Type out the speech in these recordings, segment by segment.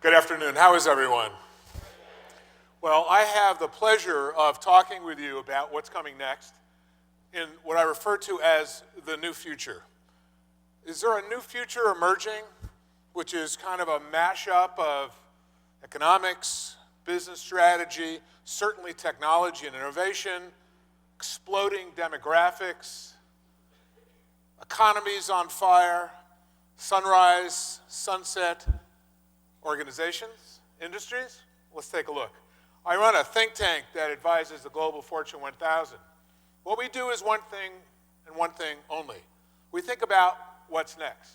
Good afternoon. How is everyone? Well, I have the pleasure of talking with you about what's coming next in what I refer to as the new future. Is there a new future emerging, which is kind of a mashup of economics, business strategy, certainly technology and innovation, exploding demographics, economies on fire, sunrise, sunset, organizations, industries? Let's take a look. I run a think tank that advises the global Fortune 1000. What we do is one thing and one thing only. We think about what's next.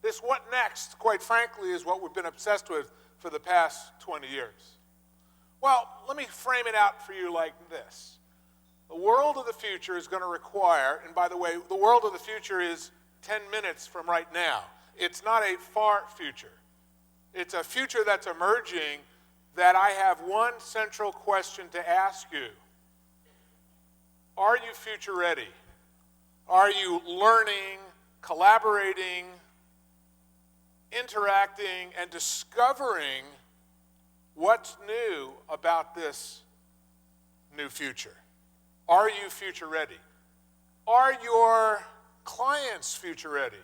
This what next, quite frankly, is what we've been obsessed with for the past 20 years. Well, let me frame it out for you like this. The world of the future is going to require, and by the way, the world of the future is 10 minutes from right now. It's not a far future. It's a future that's emerging that I have one central question to ask you. Are you future ready? Are you learning, collaborating, interacting, and discovering what's new about this new future? Are you future ready? Are your clients future ready?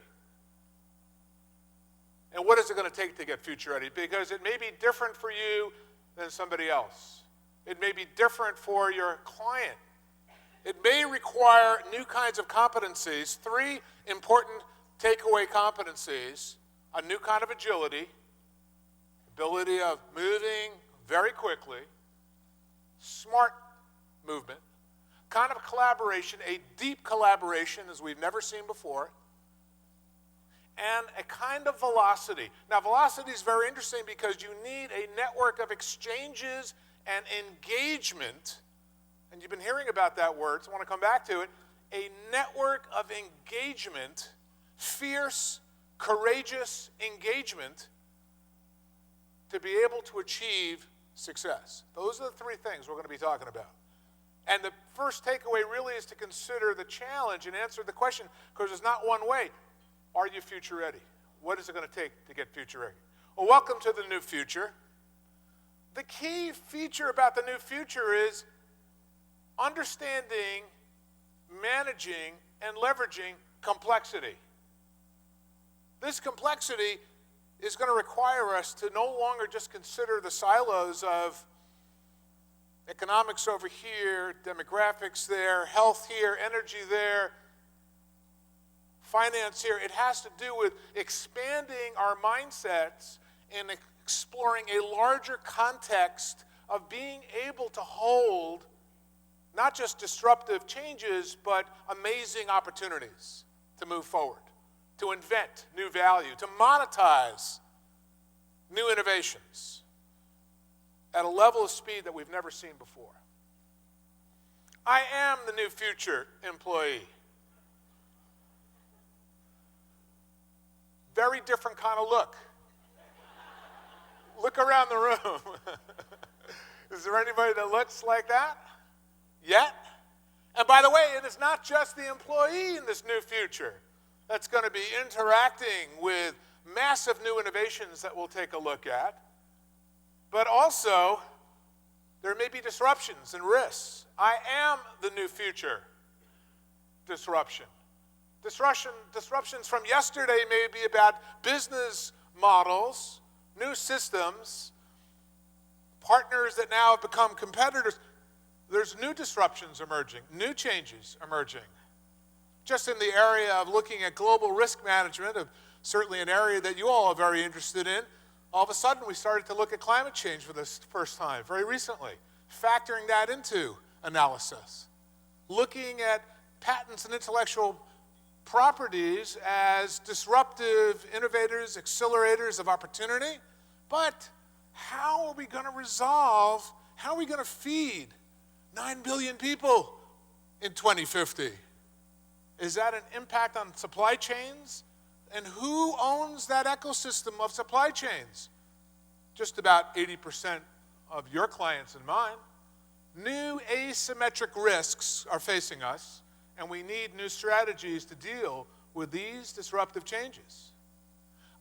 And what is it going to take to get future ready? Because it may be different for you than somebody else. It may be different for your client. It may require new kinds of competencies, 3 important takeaway competencies: a new kind of agility, ability of moving very quickly, smart movement, kind of collaboration, a deep collaboration as we've never seen before, and a kind of velocity. Now, velocity is very interesting because you need a network of exchanges and engagement, and you've been hearing about that word, so I want to come back to it. A network of engagement, fierce, courageous engagement to be able to achieve success. Those are the 3 things we're going to be talking about. And the first takeaway really is to consider the challenge and answer the question, because there's not one way. Are you future ready? What is it going to take to get future ready? Well, welcome to the new future. The key feature about the new future is understanding, managing, and leveraging complexity. This complexity is going to require us to no longer just consider the silos of economics over here, demographics there, health here, energy there, finance here. It has to do with expanding our mindsets and exploring a larger context of being able to hold not just disruptive changes, but amazing opportunities to move forward, to invent new value, to monetize new innovations at a level of speed that we've never seen before. I am the new future employee. Very different kind of look. Look around the room. Is there anybody that looks like that yet? And by the way, it is not just the employee in this new future that's going to be interacting with massive new innovations that we'll take a look at, but also there may be disruptions and risks. I am the new future disruption. Disruptions from yesterday may be about business models, new systems, partners that now have become competitors. There's new disruptions emerging, new changes emerging. Just in the area of looking at global risk management, certainly an area that you all are very interested in, all of a sudden we started to look at climate change for the first time, very recently, factoring that into analysis, looking at patents and intellectual properties as disruptive innovators, accelerators of opportunity. But how are we going to resolve, how are we going to feed 9 billion people in 2050? Is that an impact on supply chains? And who owns that ecosystem of supply chains? Just about 80% of your clients and mine. New asymmetric risks are facing us, and we need new strategies to deal with these disruptive changes.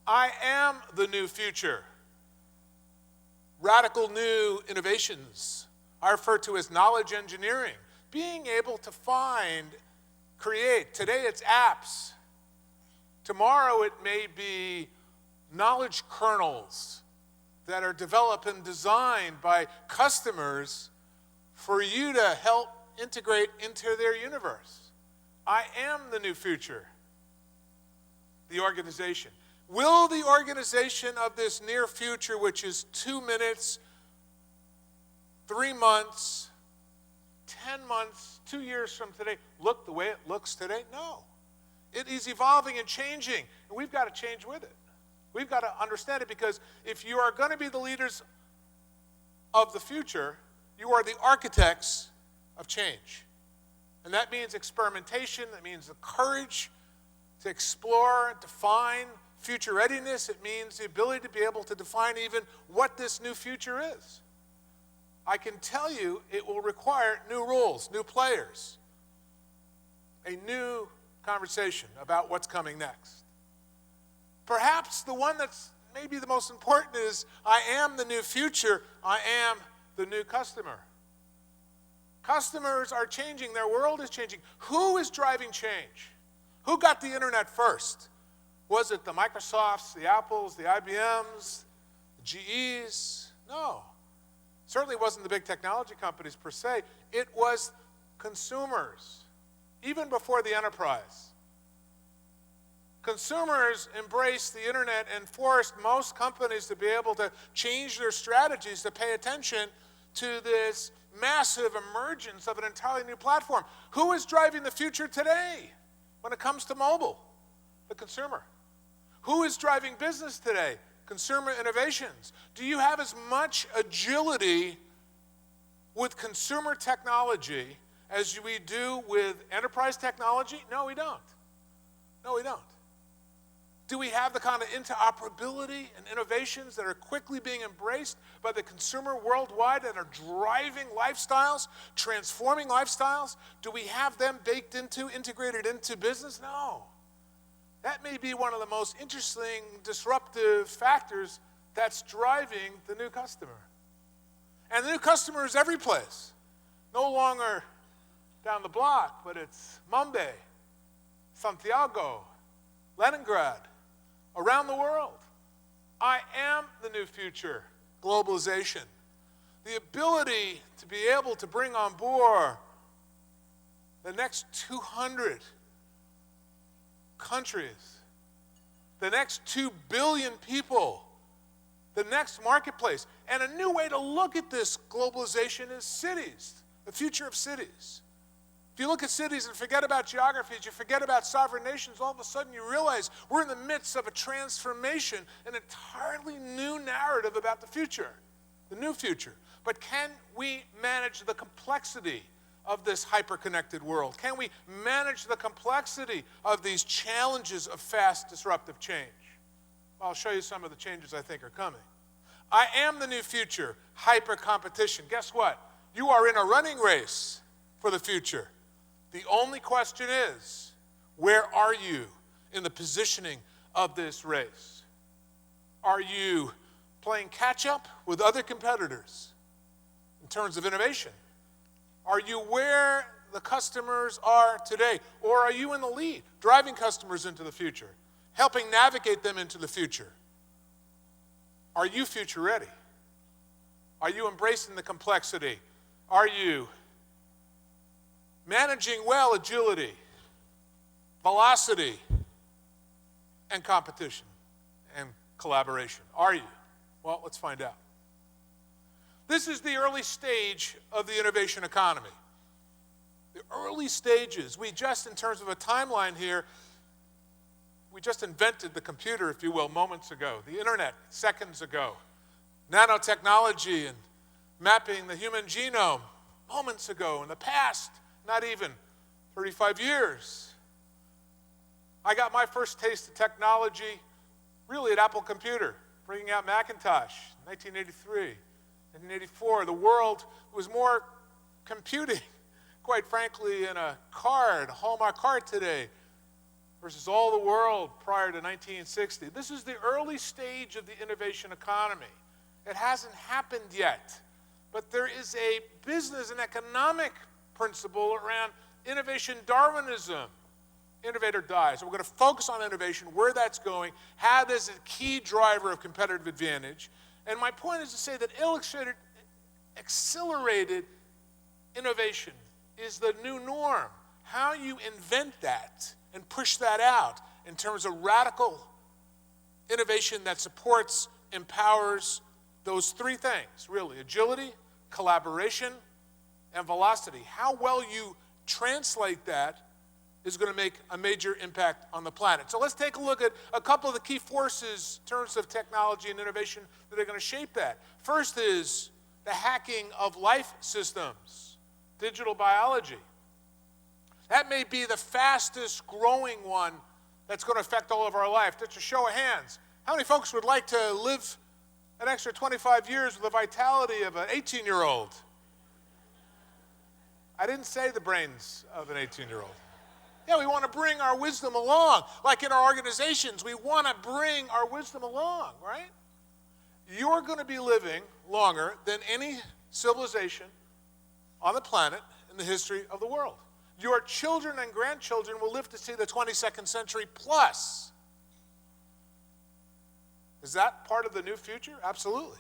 I am the new future. radical new innovations. I refer to as knowledge engineering. Being able to find, create. Today it's apps. Tomorrow it may be knowledge kernels that are developed and designed by customers for you to help integrate into their universe. I am the new future. The organization. Will the organization of this near future, which is 2 minutes, 3 months, 10 months, 2 years from today, look the way it looks today? No. It is evolving and changing, and we've got to change with it. We've got to understand it, because if you are going to be the leaders of the future, you are the architects of change. And that means experimentation. That means the courage to explore and define future readiness. It means the ability to be able to define even what this new future is. I can tell you it will require new rules, new players, a new conversation about what's coming next. Perhaps the one that's maybe the most important is, I am the new future, I am the new customer. Customers are changing, their world is changing. Who is driving change? Who got the internet first? Was it the Microsofts, the Apples, the IBMs, the GEs? No. Certainly wasn't the big technology companies per se. It was consumers, even before the enterprise. Consumers embraced the internet and forced most companies to be able to change their strategies to pay attention to this massive emergence of an entirely new platform. Who is driving the future today when it comes to mobile? The consumer. Who is driving business today? Consumer innovations. Do you have as much agility with consumer technology as we do with enterprise technology? No, we don't. No, we don't. Do we have the kind of interoperability and innovations that are quickly being embraced by the consumer worldwide that are driving lifestyles, transforming lifestyles? Do we have them baked into, integrated into business? No. That may be one of the most interesting, disruptive factors that's driving the new customer. And the new customer is every place. No longer down the block, but it's Mumbai, Santiago, Leningrad, around the world. I am the new future, globalization. The ability to be able to bring on board the next 200 countries, the next 2 billion people, the next marketplace. And a new way to look at this globalization is cities, the future of cities. If you look at cities and forget about geographies, you forget about sovereign nations, all of a sudden you realize we're in the midst of a transformation, an entirely new narrative about the future, the new future. But can we manage the complexity of this hyper-connected world? Can we manage the complexity of these challenges of fast, disruptive change? Well, I'll show you some of the changes I think are coming. I am the new future, hyper-competition. Guess what? You are in a running race for the future. The only question is, where are you in the positioning of this race? Are you playing catch-up with other competitors in terms of innovation? Are you where the customers are today? Or are you in the lead, driving customers into the future, helping navigate them into the future? Are you future ready? Are you embracing the complexity? Are you managing well agility, velocity, and competition and collaboration? Are you? Well, let's find out. This is the early stage of the innovation economy. The early stages. We just, in terms of a timeline here, we just invented the computer, if you will, moments ago. The internet, seconds ago. Nanotechnology and mapping the human genome, moments ago. In the past, not even 35 years. I got my first taste of technology really at Apple Computer, bringing out Macintosh in 1983. In 1984, the world was more computing, quite frankly, in a card, Hallmark card today, versus all the world prior to 1960. This is the early stage of the innovation economy. It hasn't happened yet. But there is a business and economic principle around innovation Darwinism. Innovator dies. So we're going to focus on innovation, where that's going, how there's a key driver of competitive advantage. And my point is to say that accelerated innovation is the new norm. How you invent that and push that out in terms of radical innovation that supports, empowers those three things, really: agility, collaboration, and velocity. How well you translate that is going to make a major impact on the planet. So let's take a look at a couple of the key forces in terms of technology and innovation that are going to shape that. First is the hacking of life systems, digital biology. That may be the fastest growing one that's going to affect all of our life. Just a show of hands. How many folks would like to live an extra 25 years with the vitality of an 18-year-old? I didn't say the brains of an 18-year-old. Yeah, we want to bring our wisdom along. Like in our organizations, we want to bring our wisdom along, right? You're going to be living longer than any civilization on the planet in the history of the world. Your children and grandchildren will live to see the 22nd century plus. Is that part of the new future? Absolutely.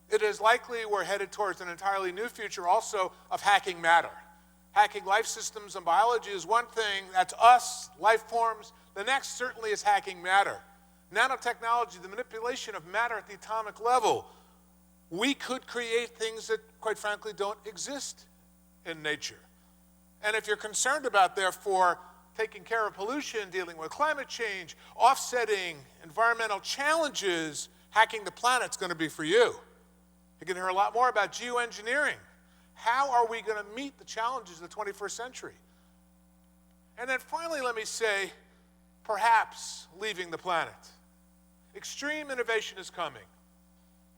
It is likely we're headed towards an entirely new future also of hacking matter. Hacking life systems and biology is one thing. That's us, life forms. The next certainly is hacking matter. Nanotechnology, the manipulation of matter at the atomic level. We could create things that, quite frankly, don't exist in nature. And if you're concerned about, therefore, taking care of pollution, dealing with climate change, offsetting environmental challenges, hacking the planet's going to be for you. You're going to hear a lot more about geoengineering. How are we going to meet the challenges of the 21st century? And then finally, let me say, perhaps leaving the planet. Extreme innovation is coming.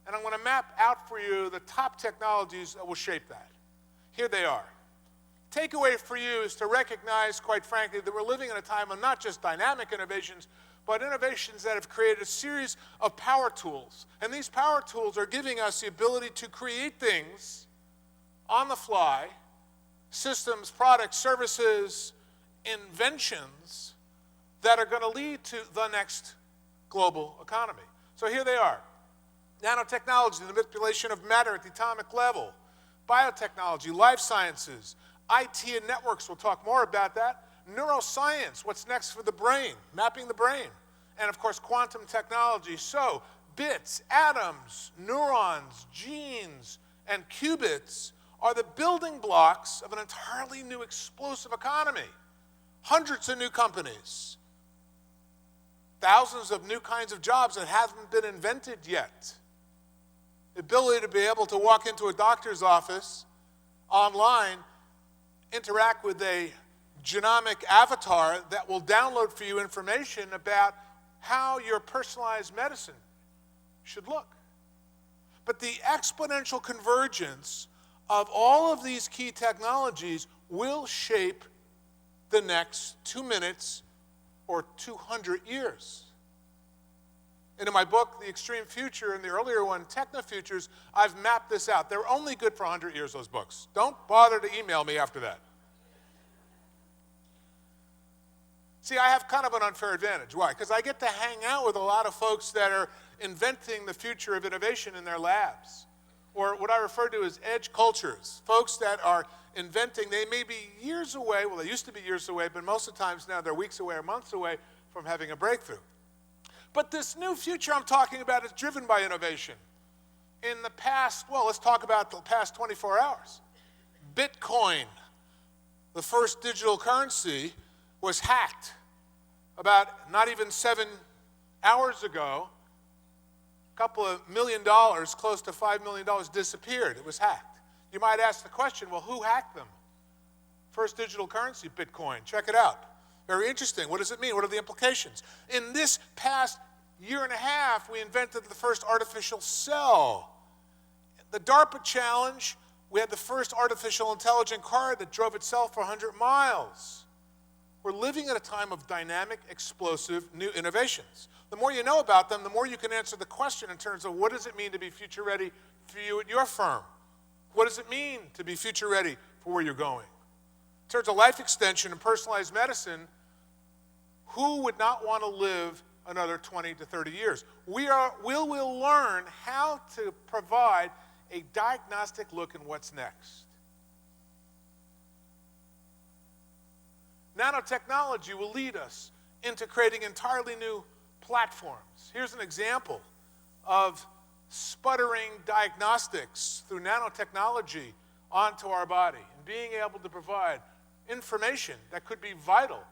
And I'm going to map out for you the top technologies that will shape that. Here they are. Takeaway for you is to recognize, quite frankly, that we're living in a time of not just dynamic innovations, but innovations that have created a series of power tools. And these power tools are giving us the ability to create things on the fly, systems, products, services, inventions that are going to lead to the next global economy. So here they are. Nanotechnology, the manipulation of matter at the atomic level. Biotechnology, life sciences, IT and networks, we'll talk more about that. Neuroscience, what's next for the brain, mapping the brain. And of course, quantum technology. So bits, atoms, neurons, genes, and qubits are the building blocks of an entirely new explosive economy. Hundreds of new companies. Thousands of new kinds of jobs that haven't been invented yet. The ability to be able to walk into a doctor's office online, interact with a genomic avatar that will download for you information about how your personalized medicine should look. But the exponential convergence of all of these key technologies will shape the next 2 minutes or 200 years. And in my book, The Extreme Future, and the earlier one, Techno-Futures, I've mapped this out. They're only good for 100 years, those books. Don't bother to email me after that. See, I have kind of an unfair advantage. Why? Because I get to hang out with a lot of folks that are inventing the future of innovation in their labs, or what I refer to as edge cultures, folks that are inventing. They may be years away, well, they used to be years away, but most of the times now they're weeks away or months away from having a breakthrough. But this new future I'm talking about is driven by innovation. In the past, well, let's talk about the past 24 hours. Bitcoin, the first digital currency, was hacked. About not even 7 hours ago, a couple of $1 million, close to $5 million, disappeared. It was hacked. You might ask the question, well, who hacked them? First digital currency, Bitcoin. Check it out. Very interesting. What does it mean? What are the implications? In this past year and a half, we invented the first artificial cell. The DARPA challenge, we had the first artificial intelligent car that drove itself for 100 miles. we're living at a time of dynamic, explosive, new innovations. The more you know about them, the more you can answer the question in terms of what does it mean to be future ready for you at your firm? What does it mean to be future ready for where you're going? In terms of life extension and personalized medicine, who would not want to live another 20 to 30 years? We will learn how to provide a diagnostic look in what's next. Nanotechnology will lead us into creating entirely new platforms. Here's an example of sputtering diagnostics through nanotechnology onto our body and being able to provide information that could be vital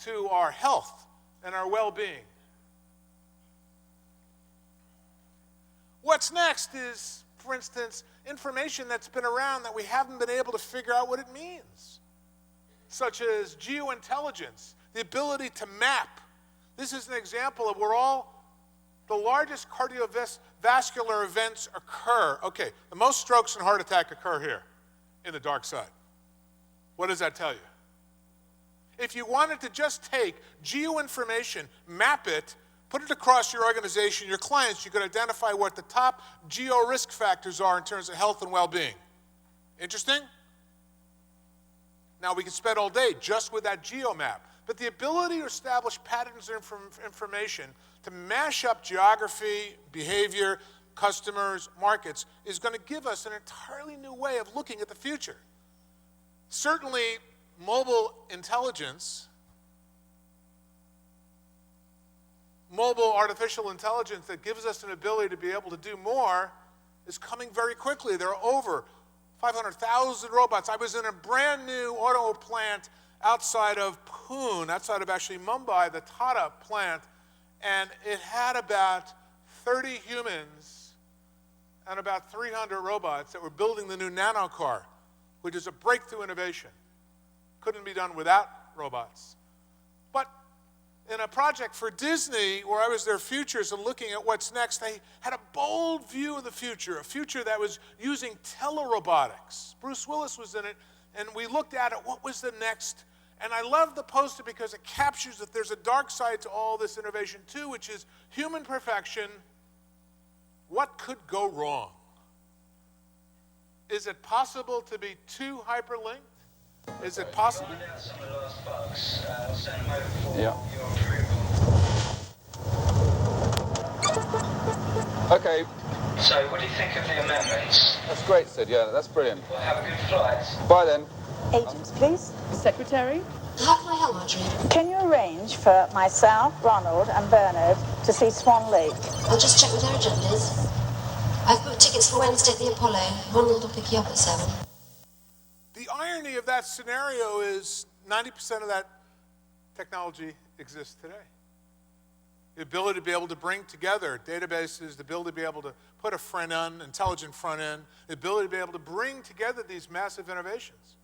to our health and our well-being. What's next is, for instance, information that's been around that we haven't been able to figure out what it means, such as geointelligence, the ability to map. This is an example of where all the largest cardiovascular events occur. Okay, the most strokes and heart attack occur here in the dark side. What does that tell you? If you wanted to just take geoinformation, map it, put it across your organization, your clients, you could identify what the top geo risk factors are in terms of health and well-being. Interesting? Now, we could spend all day just with that geo map, but the ability to establish patterns of information to mash up geography, behavior, customers, markets is going to give us an entirely new way of looking at the future. Certainly, mobile intelligence, mobile artificial intelligence that gives us an ability to be able to do more is coming very quickly. There are over 500,000 robots. I was in a brand new auto plant outside of Pune, outside of actually Mumbai, the Tata plant, and it had about 30 humans and about 300 robots that were building the new nano car, which is a breakthrough innovation. Couldn't be done without robots. But in a project for Disney, where I was their futures and looking at what's next, they had a bold view of the future, a future that was using telerobotics. Bruce Willis was in it, and we looked at it, what was the next? And I love the poster because it captures that there's a dark side to all this innovation too, which is human perfection. What could go wrong? Is it possible to be too hyperlinked? Is it possible? Yeah. Okay. So, what do you think of the amendments? That's great, Sid. Yeah, that's brilliant. Well, have a good flight. Bye then. Agents, please. Secretary? How can I help, Marjorie? Can you arrange for myself, Ronald, and Bernard to see Swan Lake? I'll just check with their agendas. I've booked tickets for Wednesday at the Apollo. Ronald will pick you up at 7. The irony of that scenario is 90% of that technology exists today. The ability to be able to bring together databases, the ability to be able to put a front end, intelligent front end, the ability to be able to bring together these massive innovations.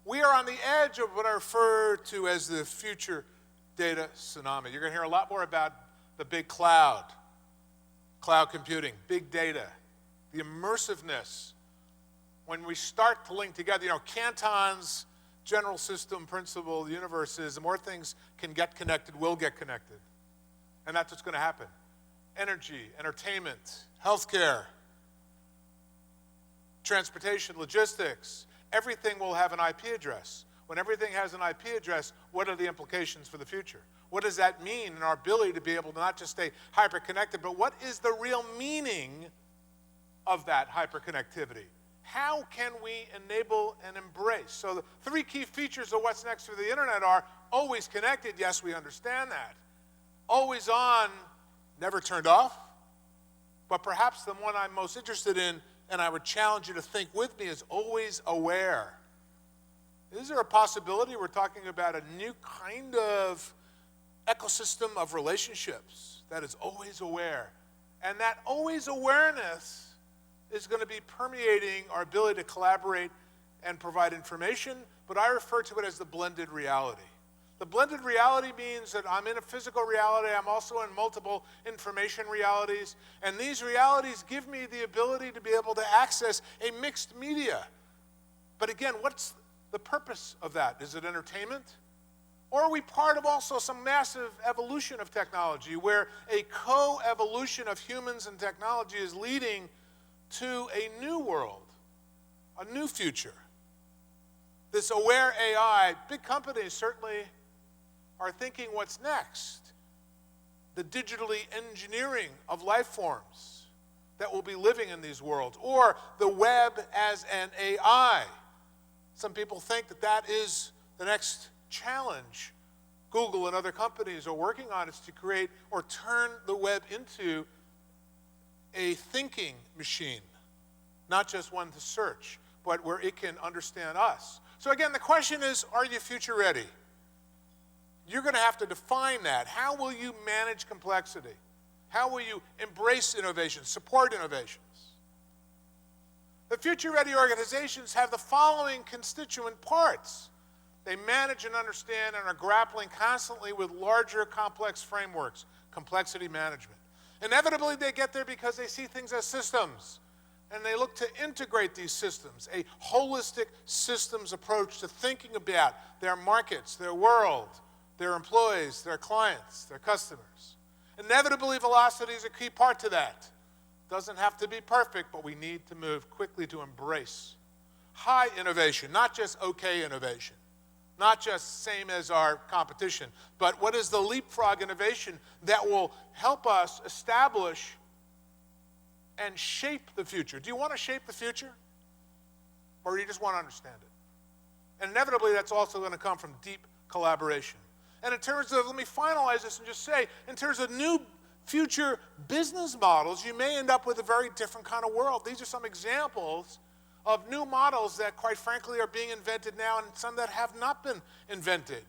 We are on the edge of what I refer to as the future data tsunami. You're going to hear a lot more about the big cloud computing, big data, the immersiveness. When we start to link together, Canton's general system principle of the universe is the more things can get connected, will get connected. And that's what's going to happen. Energy, entertainment, healthcare, transportation, logistics, everything will have an IP address. When everything has an IP address, what are the implications for the future? What does that mean in our ability to be able to not just stay hyper-connected, but what is the real meaning of that hyper-connectivity? How can we enable and embrace? So the 3 key features of what's next for the internet are always connected. Yes, we understand that. Always on, never turned off. But perhaps the one I'm most interested in, and I would challenge you to think with me, is always aware. Is there a possibility we're talking about a new kind of ecosystem of relationships that is always aware? And that always awareness is going to be permeating our ability to collaborate and provide information, but I refer to it as the blended reality. The blended reality means that I'm in a physical reality, I'm also in multiple information realities, and these realities give me the ability to be able to access a mixed media. But again, what's the purpose of that? Is it entertainment? Or are we part of also some massive evolution of technology where a co-evolution of humans and technology is leading to a new world, a new future? This aware AI, big companies certainly are thinking what's next. The digitally engineering of life forms that will be living in these worlds, or the web as an AI. Some people think that that is the next challenge Google and other companies are working on, is to create or turn the web into a thinking machine, not just one to search, but where it can understand us. So again, the question is, are you future ready? You're going to have to define that. How will you manage complexity? How will you embrace innovation, support innovations? The future-ready organizations have the following constituent parts. They manage and understand and are grappling constantly with larger, complex frameworks, complexity management. Inevitably, they get there because they see things as systems, and they look to integrate these systems, a holistic systems approach to thinking about their markets, their world, their employees, their clients, their customers. Inevitably, velocity is a key part to that. Doesn't have to be perfect, but we need to move quickly to embrace high innovation, not just okay innovation, not just same as our competition, but what is the leapfrog innovation that will help us establish and shape the future? Do you want to shape the future? Or do you just want to understand it? And inevitably, that's also going to come from deep collaboration. And in terms of, let me finalize this and just say, in terms of new future business models, you may end up with a very different kind of world. These are some examples of new models that, quite frankly, are being invented now, and some that have not been invented.